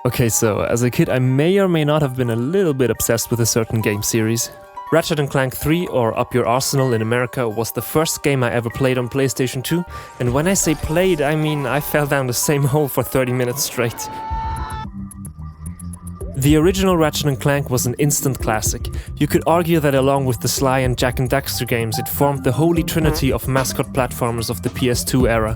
Okay, so as a kid I may or may not have been a little bit obsessed with a certain game series. Ratchet Clank 3, or Up Your Arsenal in America, was the first game I ever played on PlayStation 2, and when I say played, I mean I fell down the same hole for 30 minutes straight. The original Ratchet & Clank was an instant classic. You could argue that along with the Sly and Jak and Daxter games, it formed the holy trinity of mascot platformers of the PS2 era.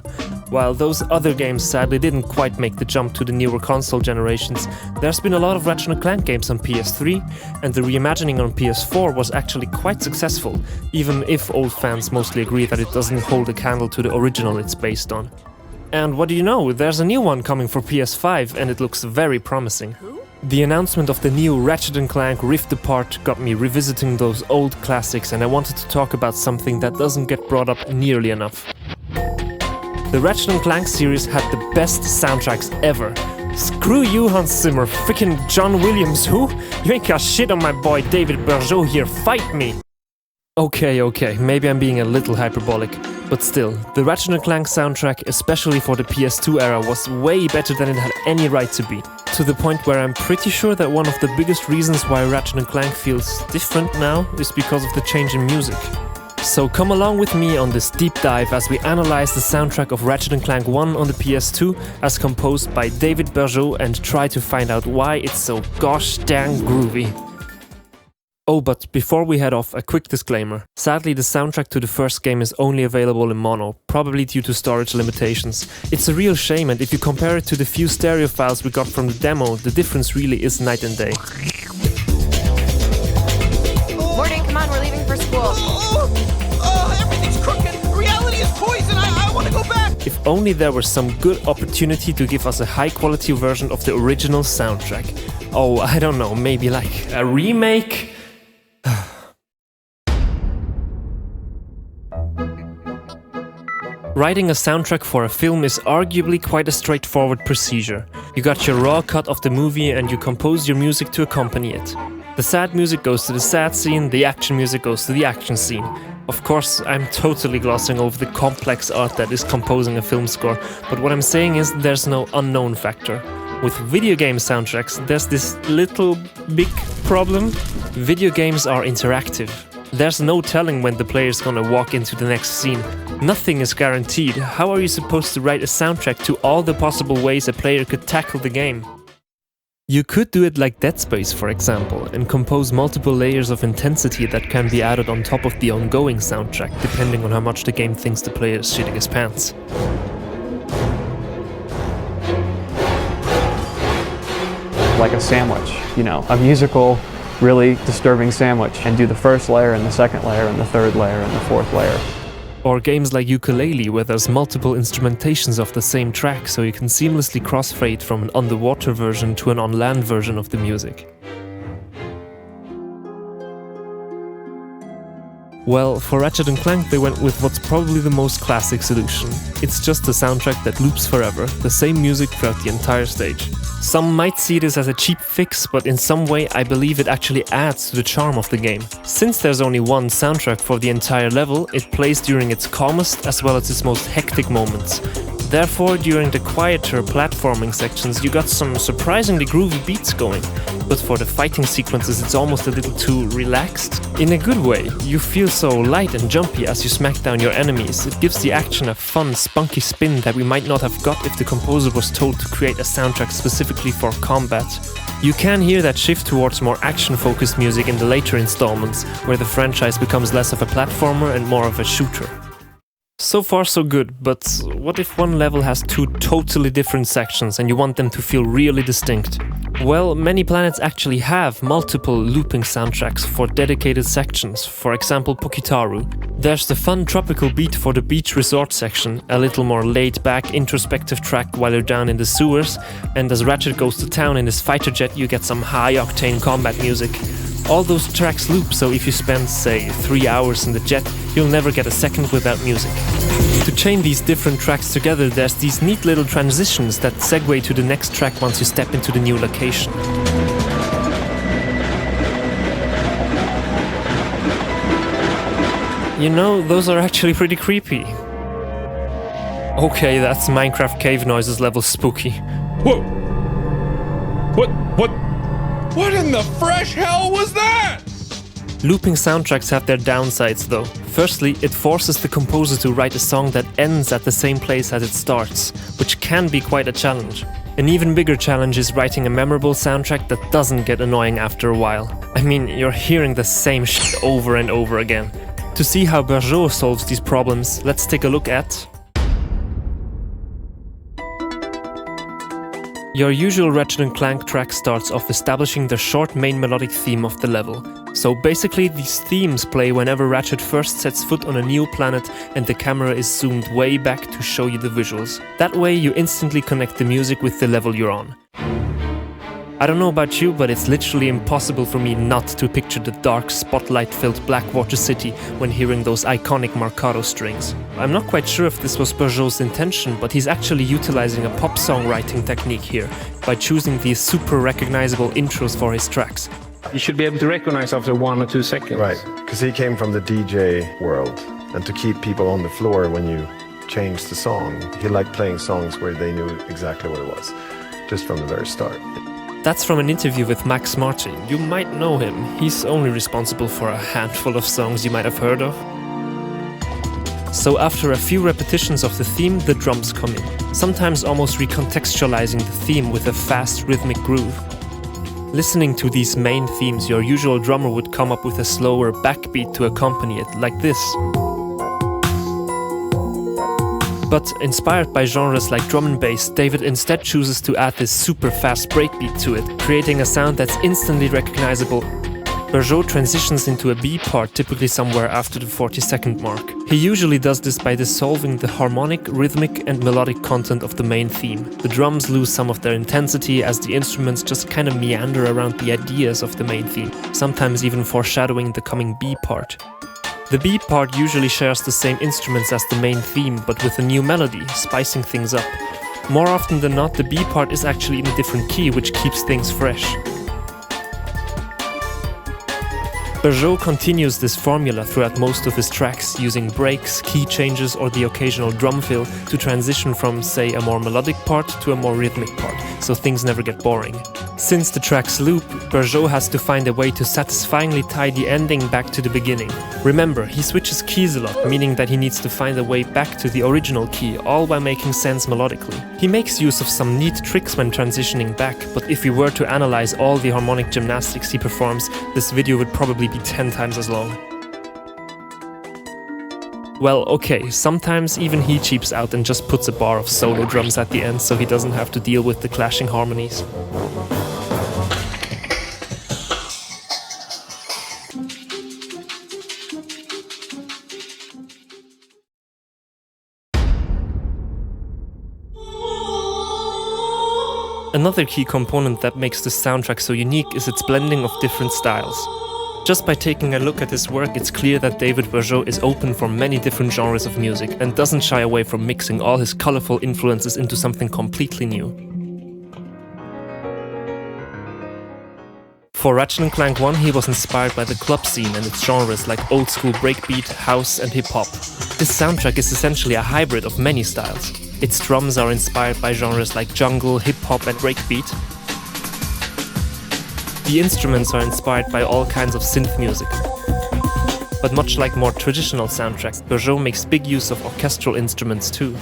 While those other games sadly didn't quite make the jump to the newer console generations, there's been a lot of Ratchet & Clank games on PS3, and the reimagining on PS4 was actually quite successful, even if old fans mostly agree that it doesn't hold a candle to the original it's based on. And what do you know, there's a new one coming for PS5 and it looks very promising. The announcement of the new Ratchet & Clank Rift Apart got me revisiting those old classics, and I wanted to talk about something that doesn't get brought up nearly enough. The Ratchet & Clank series had the best soundtracks ever. Screw you, Hans Zimmer, frickin' John Williams, who? You ain't got shit on my boy David Bergeaud here, fight me! Okay, maybe I'm being a little hyperbolic, but still, the Ratchet & Clank soundtrack, especially for the PS2 era, was way better than it had any right to be. To the point where I'm pretty sure that one of the biggest reasons why Ratchet & Clank feels different now is because of the change in music. So come along with me on this deep dive as we analyze the soundtrack of Ratchet & Clank 1 on the PS2 as composed by David Bergeaud and try to find out why it's so gosh dang groovy. Oh, but before we head off, a quick disclaimer. Sadly, the soundtrack to the first game is only available in mono, probably due to storage limitations. It's a real shame, and if you compare it to the few stereo files we got from the demo, the difference really is night and day. Morgan, come on, we're leaving for school. Everything's crooked. Reality is poison. I want to go back. If only there was some good opportunity to give us a high-quality version of the original soundtrack. Oh, I don't know, maybe like a remake? Writing a soundtrack for a film is arguably quite a straightforward procedure. You got your raw cut of the movie and you compose your music to accompany it. The sad music goes to the sad scene, the action music goes to the action scene. Of course, I'm totally glossing over the complex art that is composing a film score, but what I'm saying is there's no unknown factor. With video game soundtracks, there's this little big problem. Video games are interactive. There's no telling when the player's gonna walk into the next scene. Nothing is guaranteed. How are you supposed to write a soundtrack to all the possible ways a player could tackle the game? You could do it like Dead Space, for example, and compose multiple layers of intensity that can be added on top of the ongoing soundtrack, depending on how much the game thinks the player is shitting his pants. Like a sandwich, a musical, really disturbing sandwich, and do the first layer and the second layer and the third layer and the fourth layer. Or games like Ukulele, where there's multiple instrumentations of the same track, so you can seamlessly crossfade from an underwater version to an on-land version of the music. Well, for Ratchet & Clank they went with what's probably the most classic solution. It's just a soundtrack that loops forever, the same music throughout the entire stage. Some might see this as a cheap fix, but in some way I believe it actually adds to the charm of the game. Since there's only one soundtrack for the entire level, it plays during its calmest as well as its most hectic moments. Therefore, during the quieter platforming sections you got some surprisingly groovy beats going, but for the fighting sequences it's almost a little too relaxed. In a good way, you feel so light and jumpy as you smack down your enemies. It gives the action a fun, spunky spin that we might not have got if the composer was told to create a soundtrack specifically for combat. You can hear that shift towards more action-focused music in the later installments, where the franchise becomes less of a platformer and more of a shooter. So far so good, but what if one level has two totally different sections and you want them to feel really distinct? Well, many planets actually have multiple looping soundtracks for dedicated sections, for example Pokitaru. There's the fun tropical beat for the beach resort section, a little more laid-back introspective track while you're down in the sewers, and as Ratchet goes to town in his fighter jet you get some high-octane combat music. All those tracks loop, so if you spend, say, 3 hours in the jet, you'll never get a second without music. To chain these different tracks together, there's these neat little transitions that segue to the next track once you step into the new location. You know, those are actually pretty creepy. Okay, that's Minecraft cave noises level spooky. Whoa! What in the fresh hell was that? Looping soundtracks have their downsides though. Firstly, it forces the composer to write a song that ends at the same place as it starts, which can be quite a challenge. An even bigger challenge is writing a memorable soundtrack that doesn't get annoying after a while. I mean, you're hearing the same shit over and over again. To see how Bergeaud solves these problems, let's take a look at your usual Ratchet & Clank track starts off establishing the short main melodic theme of the level. So basically these themes play whenever Ratchet first sets foot on a new planet and the camera is zoomed way back to show you the visuals. That way you instantly connect the music with the level you're on. I don't know about you, but it's literally impossible for me not to picture the dark, spotlight-filled Blackwater City when hearing those iconic Marcato strings. I'm not quite sure if this was Bergeaud's intention, but he's actually utilizing a pop songwriting technique here by choosing these super recognizable intros for his tracks. You should be able to recognize after 1 or 2 seconds. Right, because he came from the DJ world, and to keep people on the floor when you change the song, he liked playing songs where they knew exactly what it was, just from the very start. That's from an interview with Max Martin. You might know him. He's only responsible for a handful of songs you might have heard of. So after a few repetitions of the theme, the drums come in, sometimes almost recontextualizing the theme with a fast rhythmic groove. Listening to these main themes, your usual drummer would come up with a slower backbeat to accompany it, like this. But inspired by genres like drum and bass, David instead chooses to add this super fast breakbeat to it, creating a sound that's instantly recognizable. Bergeaud transitions into a B part typically somewhere after the 40-second mark. He usually does this by dissolving the harmonic, rhythmic and melodic content of the main theme. The drums lose some of their intensity as the instruments just kind of meander around the ideas of the main theme, sometimes even foreshadowing the coming B part. The B part usually shares the same instruments as the main theme, but with a new melody, spicing things up. More often than not, the B part is actually in a different key, which keeps things fresh. Bergeaud continues this formula throughout most of his tracks, using breaks, key changes or the occasional drum fill to transition from, say, a more melodic part to a more rhythmic part, so things never get boring. Since the tracks loop, Bergeaud has to find a way to satisfyingly tie the ending back to the beginning. Remember, he switches keys a lot, meaning that he needs to find a way back to the original key, all while making sense melodically. He makes use of some neat tricks when transitioning back, but if we were to analyze all the harmonic gymnastics he performs, this video would probably be 10 times as long. Well, okay, sometimes even he cheaps out and just puts a bar of solo drums at the end so he doesn't have to deal with the clashing harmonies. Another key component that makes this soundtrack so unique is its blending of different styles. Just by taking a look at his work, it's clear that David Bergeaud is open for many different genres of music and doesn't shy away from mixing all his colorful influences into something completely new. For Ratchet & Clank 1, he was inspired by the club scene and its genres like old school breakbeat, house and hip-hop. This soundtrack is essentially a hybrid of many styles. Its drums are inspired by genres like jungle, hip-hop and breakbeat. The instruments are inspired by all kinds of synth music. But much like more traditional soundtracks, Bergeaud makes big use of orchestral instruments too.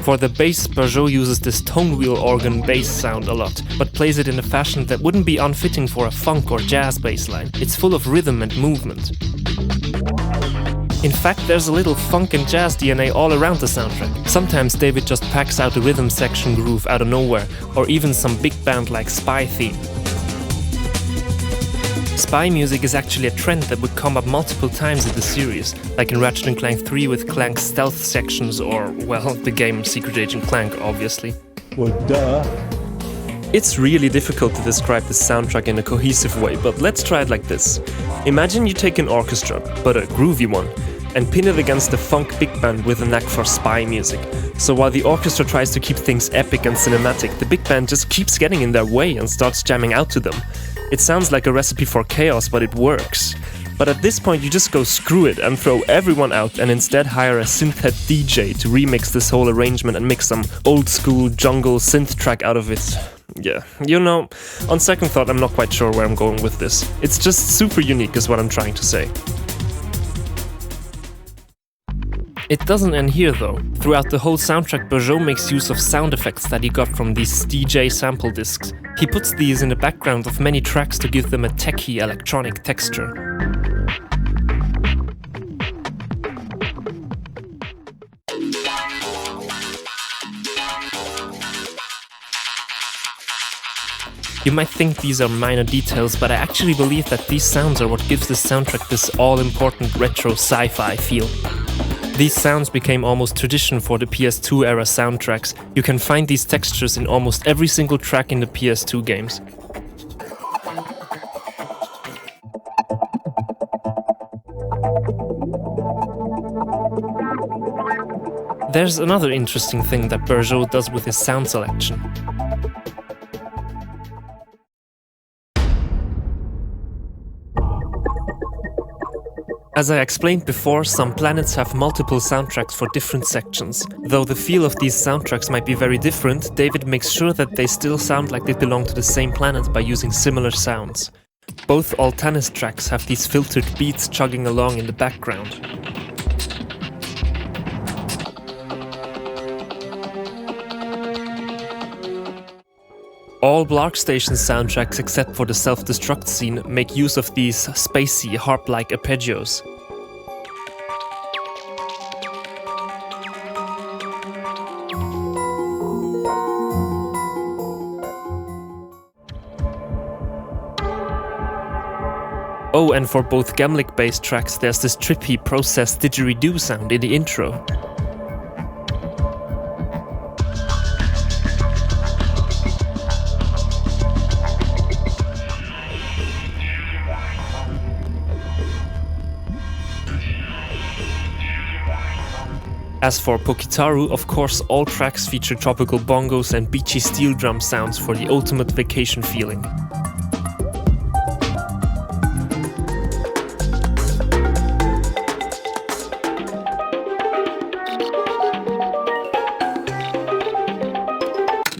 For the bass, Bergeaud uses this tone wheel organ bass sound a lot, but plays it in a fashion that wouldn't be unfitting for a funk or jazz bass line. It's full of rhythm and movement. In fact, there's a little funk and jazz DNA all around the soundtrack. Sometimes David just packs out a rhythm section groove out of nowhere, or even some big band like Spy theme. Spy music is actually a trend that would come up multiple times in the series, like in Ratchet & Clank 3 with Clank's stealth sections, or, well, the game Secret Agent Clank, obviously. Well, duh. It's really difficult to describe this soundtrack in a cohesive way, but let's try it like this. Imagine you take an orchestra, but a groovy one, and pin it against a funk big band with a knack for spy music. So while the orchestra tries to keep things epic and cinematic, the big band just keeps getting in their way and starts jamming out to them. It sounds like a recipe for chaos, but it works. But at this point you just go screw it and throw everyone out and instead hire a synth-head DJ to remix this whole arrangement and mix some old school jungle synth track out of it. Yeah, you know, on second thought I'm not quite sure where I'm going with this. It's just super unique is what I'm trying to say. It doesn't end here though. Throughout the whole soundtrack, Bergeaud makes use of sound effects that he got from these DJ sample discs. He puts these in the background of many tracks to give them a techy electronic texture. You might think these are minor details, but I actually believe that these sounds are what gives this soundtrack this all-important retro sci-fi feel. These sounds became almost tradition for the PS2 era soundtracks. You can find these textures in almost every single track in the PS2 games. There's another interesting thing that Bergeaud does with his sound selection. As I explained before, some planets have multiple soundtracks for different sections. Though the feel of these soundtracks might be very different, David makes sure that they still sound like they belong to the same planet by using similar sounds. Both Altanis tracks have these filtered beats chugging along in the background. All Blark Station soundtracks except for the self-destruct scene make use of these spacey, harp-like arpeggios. Oh, and for both Gemlik-based tracks there's this trippy, processed didgeridoo sound in the intro. As for Pokitaru, of course all tracks feature tropical bongos and beachy steel drum sounds for the ultimate vacation feeling.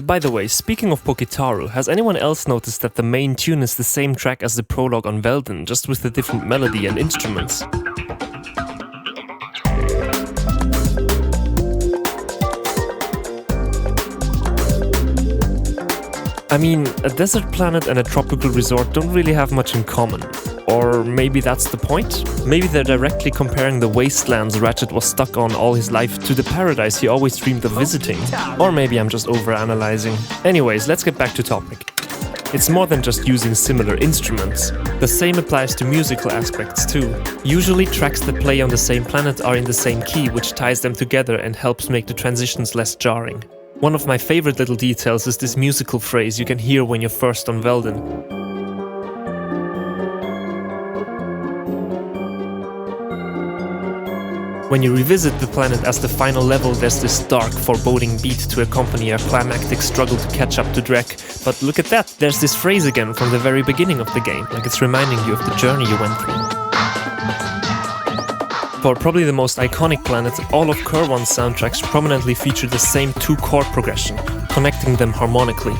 By the way, speaking of Pokitaru, has anyone else noticed that the main tune is the same track as the prologue on Velden, just with a different melody and instruments? I mean, a desert planet and a tropical resort don't really have much in common. Or maybe that's the point? Maybe they're directly comparing the wastelands Ratchet was stuck on all his life to the paradise he always dreamed of visiting. Or maybe I'm just overanalyzing. Anyways, let's get back to topic. It's more than just using similar instruments. The same applies to musical aspects too. Usually tracks that play on the same planet are in the same key, which ties them together and helps make the transitions less jarring. One of my favorite little details is this musical phrase you can hear when you're first on Velden. When you revisit the planet as the final level, there's this dark, foreboding beat to accompany a climactic struggle to catch up to Drek. But look at that, there's this phrase again from the very beginning of the game, like it's reminding you of the journey you went through. For probably the most iconic planet, all of Kerwan's soundtracks prominently feature the same 2-chord progression, connecting them harmonically.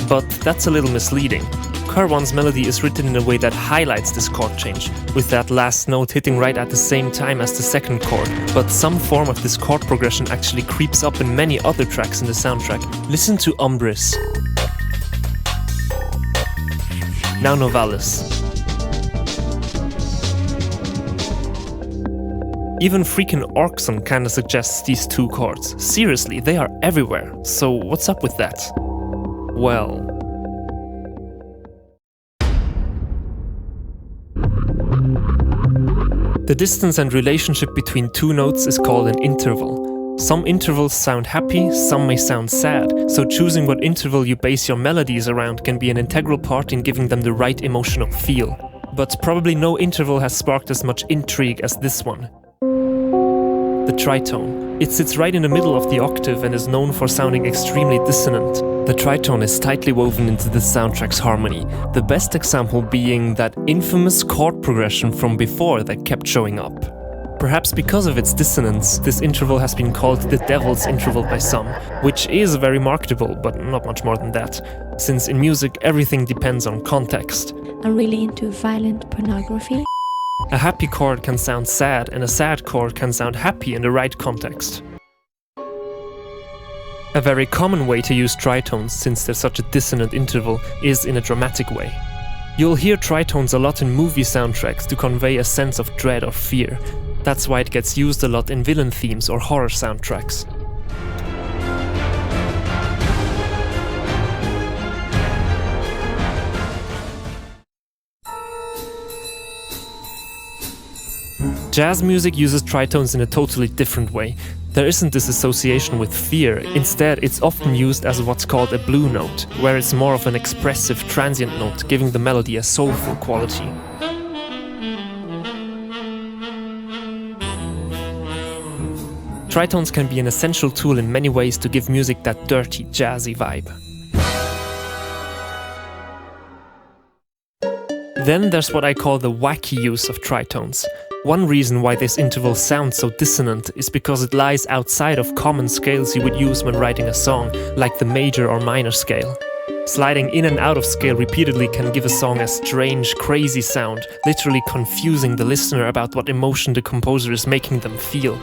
But that's a little misleading. Kerwan's melody is written in a way that highlights this chord change, with that last note hitting right at the same time as the second chord, but some form of this chord progression actually creeps up in many other tracks in the soundtrack. Listen to Umbris. Now Novalis. Even freaking Orkson kinda suggests these 2 chords. Seriously, they are everywhere, so what's up with that? Well... The distance and relationship between 2 notes is called an interval. Some intervals sound happy, some may sound sad, so choosing what interval you base your melodies around can be an integral part in giving them the right emotional feel. but probably no interval has sparked as much intrigue as this one. The tritone. It sits right in the middle of the octave and is known for sounding extremely dissonant. The tritone is tightly woven into the soundtrack's harmony, the best example being that infamous chord progression from before that kept showing up. Perhaps because of its dissonance, this interval has been called the devil's interval by some, which is very marketable, but not much more than that, since in music everything depends on context. I'm really into violent pornography. A happy chord can sound sad, and a sad chord can sound happy in the right context. A very common way to use tritones, since they're such a dissonant interval, is in a dramatic way. You'll hear tritones a lot in movie soundtracks to convey a sense of dread or fear. That's why it gets used a lot in villain themes or horror soundtracks. Jazz music uses tritones in a totally different way. There isn't this association with fear, instead it's often used as what's called a blue note, where it's more of an expressive, transient note, giving the melody a soulful quality. Tritones can be an essential tool in many ways to give music that dirty, jazzy vibe. Then there's what I call the wacky use of tritones. One reason why this interval sounds so dissonant is because it lies outside of common scales you would use when writing a song, like the major or minor scale. Sliding in and out of scale repeatedly can give a song a strange, crazy sound, literally confusing the listener about what emotion the composer is making them feel.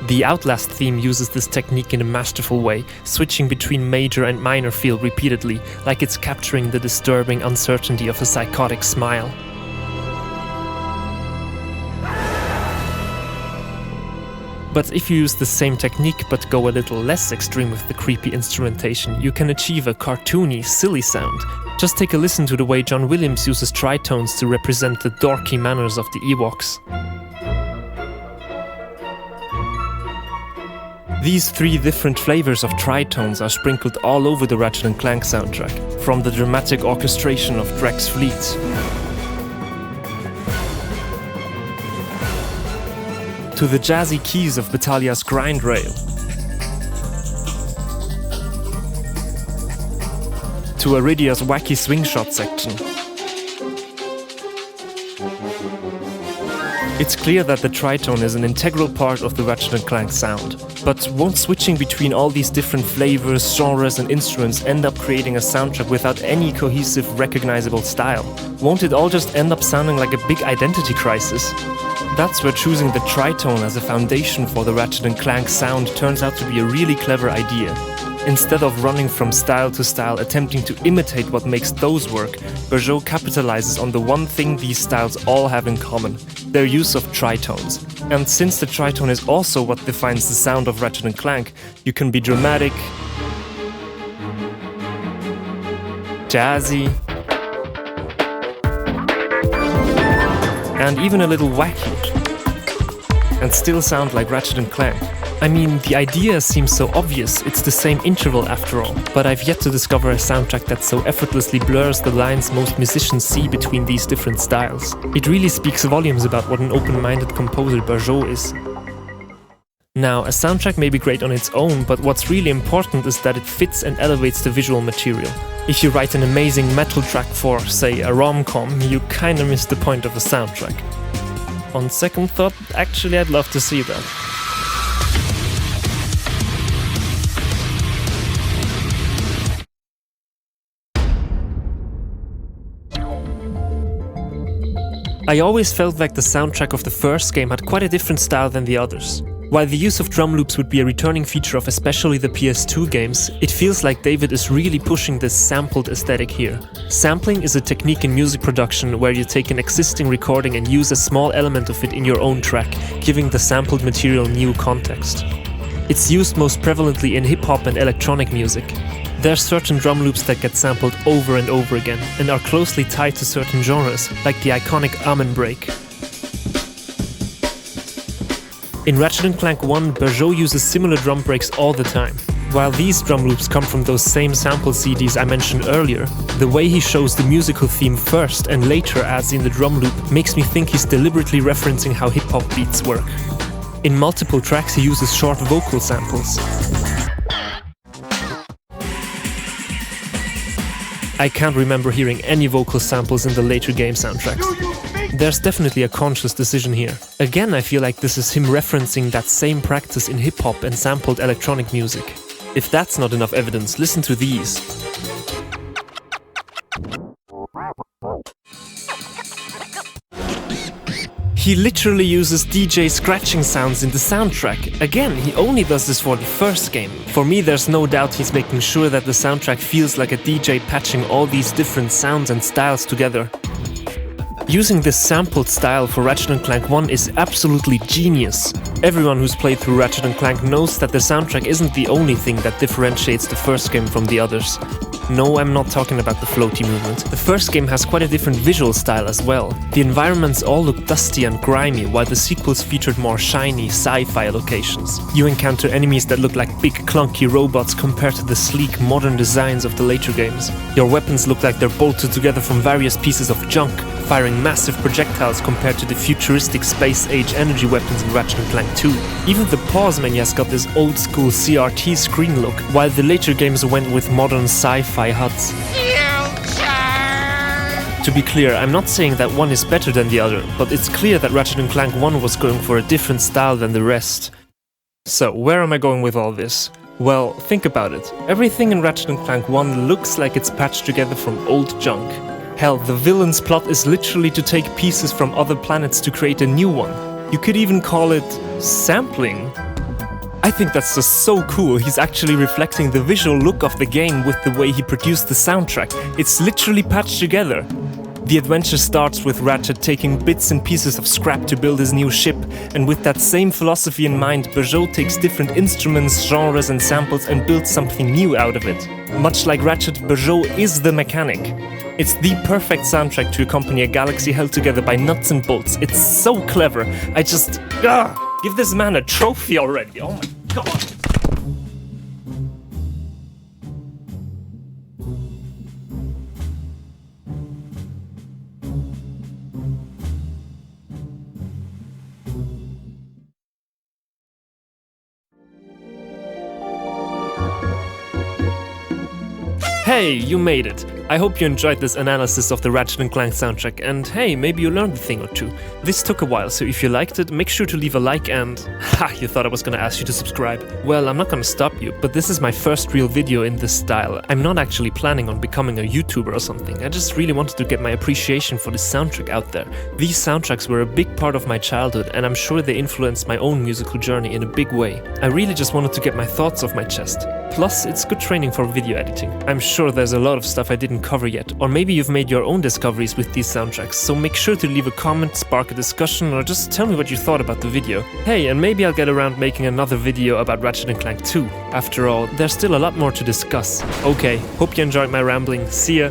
The Outlast theme uses this technique in a masterful way, switching between major and minor feel repeatedly, like it's capturing the disturbing uncertainty of a psychotic smile. But if you use the same technique but go a little less extreme with the creepy instrumentation, you can achieve a cartoony, silly sound. Just take a listen to the way John Williams uses tritones to represent the dorky manners of the Ewoks. These three different flavors of tritones are sprinkled all over the Ratchet & Clank soundtrack, from the dramatic orchestration of Drek's fleet to the jazzy keys of Batalia's grind rail, to Iridia's wacky swing shot section. It's clear that the tritone is an integral part of the Ratchet & Clank sound, but won't switching between all these different flavors, genres and instruments end up creating a soundtrack without any cohesive, recognizable style? Won't it all just end up sounding like a big identity crisis? That's where choosing the tritone as a foundation for the Ratchet & Clank sound turns out to be a really clever idea. Instead of running from style to style attempting to imitate what makes those work, Bergeaud capitalizes on the one thing these styles all have in common: their use of tritones. And since the tritone is also what defines the sound of Ratchet & Clank, you can be dramatic, jazzy, and even a little wacky, and still sound like Ratchet & Clank. I mean, the idea seems so obvious, it's the same interval after all, but I've yet to discover a soundtrack that so effortlessly blurs the lines most musicians see between these different styles. It really speaks volumes about what an open-minded composer Bergeaud is. Now, a soundtrack may be great on its own, but what's really important is that it fits and elevates the visual material. If you write an amazing metal track for, say, a rom-com, you kinda miss the point of a soundtrack. On second thought, actually I'd love to see that. I always felt like the soundtrack of the first game had quite a different style than the others. While the use of drum loops would be a returning feature of especially the PS2 games, it feels like David is really pushing this sampled aesthetic here. Sampling is a technique in music production where you take an existing recording and use a small element of it in your own track, giving the sampled material new context. It's used most prevalently in hip-hop and electronic music. There are certain drum loops that get sampled over and over again and are closely tied to certain genres, like the iconic Amen break. In Ratchet & Clank 1, Bergeaud uses similar drum breaks all the time. While these drum loops come from those same sample CDs I mentioned earlier, the way he shows the musical theme first and later adds in the drum loop makes me think he's deliberately referencing how hip-hop beats work. In multiple tracks he uses short vocal samples. I can't remember hearing any vocal samples in the later game soundtracks. There's definitely a conscious decision here. Again, I feel like this is him referencing that same practice in hip-hop and sampled electronic music. If that's not enough evidence, listen to these. He literally uses DJ scratching sounds in the soundtrack. Again, he only does this for the first game. For me, there's no doubt he's making sure that the soundtrack feels like a DJ patching all these different sounds and styles together. Using this sampled style for Ratchet & Clank 1 is absolutely genius. Everyone who's played through Ratchet & Clank knows that the soundtrack isn't the only thing that differentiates the first game from the others. No, I'm not talking about the floaty movement. The first game has quite a different visual style as well. The environments all look dusty and grimy, while the sequels featured more shiny, sci-fi locations. You encounter enemies that look like big clunky robots compared to the sleek, modern designs of the later games. Your weapons look like they're bolted together from various pieces of junk, firing massive projectiles compared to the futuristic space-age energy weapons in Ratchet & Clank 2. Even the pause menu has got this old-school CRT screen look, while the later games went with modern sci-fi HUDs. To be clear, I'm not saying that one is better than the other, but it's clear that Ratchet & Clank 1 was going for a different style than the rest. So, where am I going with all this? Well, think about it. Everything in Ratchet & Clank 1 looks like it's patched together from old junk. Hell, the villain's plot is literally to take pieces from other planets to create a new one. You could even call it sampling. I think that's just so cool. He's actually reflecting the visual look of the game with the way he produced the soundtrack. It's literally patched together. The adventure starts with Ratchet taking bits and pieces of scrap to build his new ship, and with that same philosophy in mind, Bergeaud takes different instruments, genres and samples and builds something new out of it. Much like Ratchet, Bergeaud is the mechanic. It's the perfect soundtrack to accompany a galaxy held together by nuts and bolts. It's so clever. I just... give this man a trophy already. Oh my god. Hey, you made it! I hope you enjoyed this analysis of the Ratchet & Clank soundtrack, and hey, maybe you learned a thing or two. This took a while, so if you liked it, make sure to leave a like and... Ha! You thought I was gonna ask you to subscribe. Well, I'm not gonna stop you, but this is my first real video in this style. I'm not actually planning on becoming a YouTuber or something, I just really wanted to get my appreciation for this soundtrack out there. These soundtracks were a big part of my childhood, and I'm sure they influenced my own musical journey in a big way. I really just wanted to get my thoughts off my chest. Plus, it's good training for video editing. I'm sure there's a lot of stuff I didn't cover yet, or maybe you've made your own discoveries with these soundtracks, so make sure to leave a comment, spark a discussion, or just tell me what you thought about the video. Hey, and maybe I'll get around making another video about Ratchet & Clank 2. After all, there's still a lot more to discuss. Okay, hope you enjoyed my rambling. See ya!